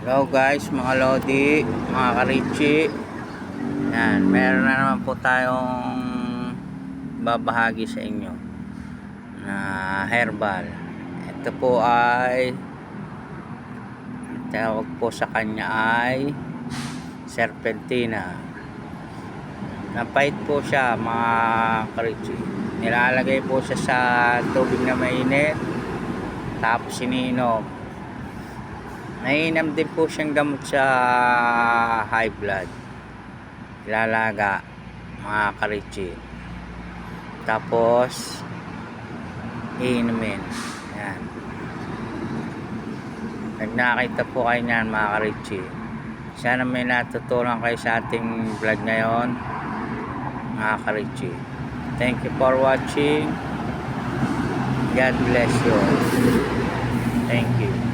Hello guys, mga Lodi, mga Karichi. Yan, meron na naman po tayong babahagi sa inyo na herbal. Ito po ay tawag po sa kanya ay serpentina. Napait po siya, mga Karichi. Nilalagay po siya sa tubig na mainit, tapos iniinom. Mainam din po siyang gamot sa high blood. Ilalaga, mga Karichi. Tapos iinumin. Yan. Pag nakakita po kayo niyan, mga Karichi, sana may natutunan kayo sa ating vlog ngayon, mga Karichi. Thank you for watching. God bless you. Thank you.